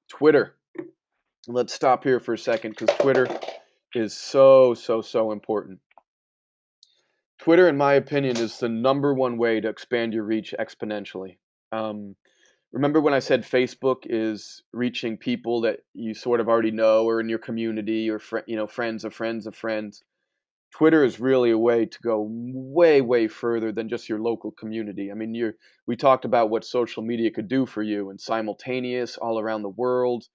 Twitter. Let's stop here for a second because Twitter is so important. Twitter, in my opinion, is the number one way to expand your reach exponentially. Um, Remember when I said Facebook is reaching people that you sort of already know or in your community or friends of friends of friends. Twitter is really a way to go way further than just your local community. I mean, we talked about what social media could do for you and simultaneous all around the world,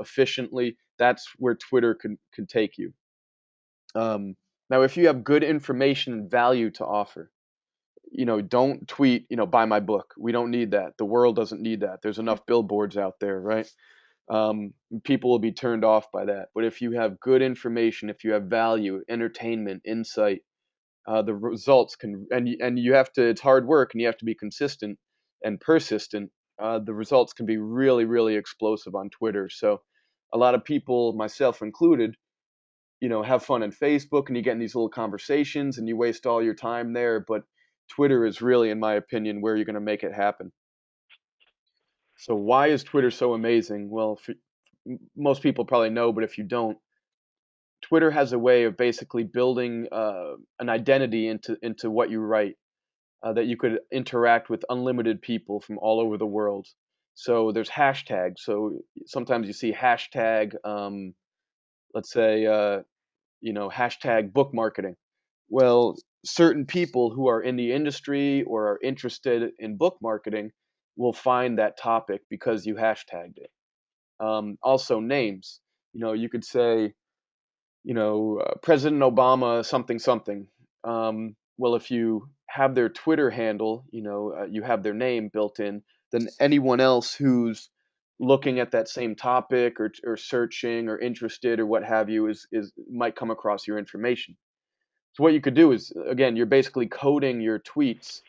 efficiently. That's where Twitter can take you. Now, if you have good information and value to offer, don't tweet, buy my book. We don't need that. The world doesn't need that. There's enough billboards out there, right? People will be turned off by that. But if you have good information, if you have value, entertainment, insight, the results can, and you have to, it's hard work and you have to be consistent and persistent. The results can be really explosive on Twitter. So a lot of people, myself included, have fun on Facebook and you get in these little conversations and you waste all your time there. But Twitter is really, in my opinion, where you're going to make it happen. So why is Twitter so amazing? Well, most people probably know, but if you don't, Twitter has a way of basically building an identity into what you write, that you could interact with unlimited people from all over the world. So there's hashtags. So sometimes you see hashtag, let's say, hashtag book marketing. Well, certain people who are in the industry or are interested in book marketing will find that topic because you hashtagged it. Also, names. You could say, President Obama something something. Well, if you have their Twitter handle, you have their name built in, then anyone else who's looking at that same topic or searching or interested or what have you is might come across your information. So what you could do is, again, you're basically coding your tweets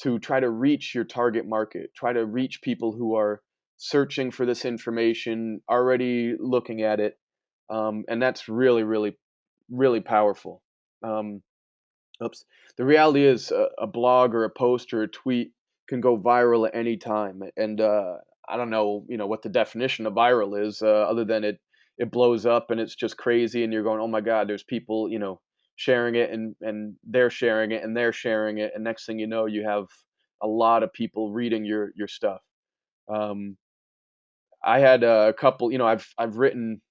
to try to reach your target market, try to reach people who are searching for this information, already looking at it, and that's really powerful. Um, oops. The reality is, a blog or a post or a tweet can go viral at any time, and I don't know, what the definition of viral is, other than it blows up and it's just crazy, and you're going, oh my God, there's people, sharing it, and they're sharing it, and they're sharing it, and next thing you know, you have a lot of people reading your stuff. Um, I had a couple, I've written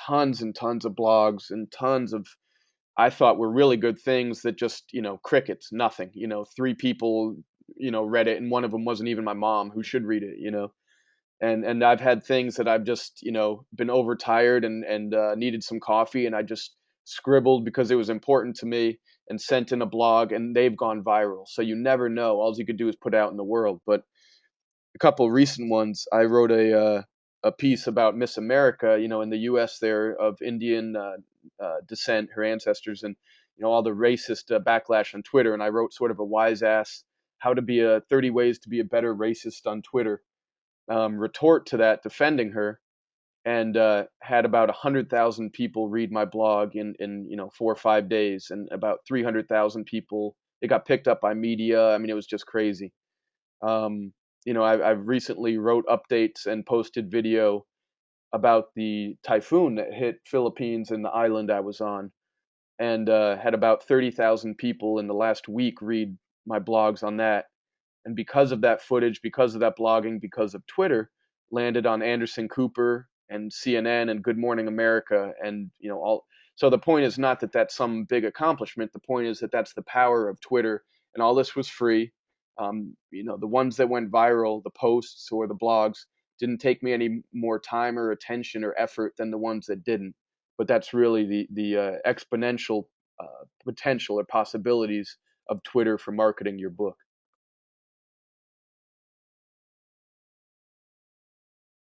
tons and tons of blogs and tons of I thought were really good things that just, crickets, nothing. Three people, read it, and one of them wasn't even my mom who should read it. And I've had things that I've just, been overtired and needed some coffee, and I just scribbled because it was important to me and sent in a blog, and they've gone viral. So you never know. All you could do is put out in the world. But a couple of recent ones, I wrote a piece about Miss America, in the U.S. there of Indian descent, her ancestors, and all the racist backlash on Twitter. And I wrote sort of a wise ass how to be a 30 ways to be a better racist on Twitter, retort to that, defending her, and had about 100,000 people read my blog in 4 or 5 days, and about 300,000 people. It got picked up by media. I mean, it was just crazy. Um, I've recently wrote updates and posted video about the typhoon that hit Philippines and the island I was on, and had about 30,000 people in the last week read my blogs on that. And because of that footage, because of that blogging, because of Twitter, landed on Anderson Cooper and CNN and Good Morning America, and all. So the point is not that that's some big accomplishment. The point is that that's the power of Twitter, and all this was free. The ones that went viral, the posts or the blogs, didn't take me any more time or attention or effort than the ones that didn't. But that's really the exponential potential or possibilities of Twitter for marketing your book.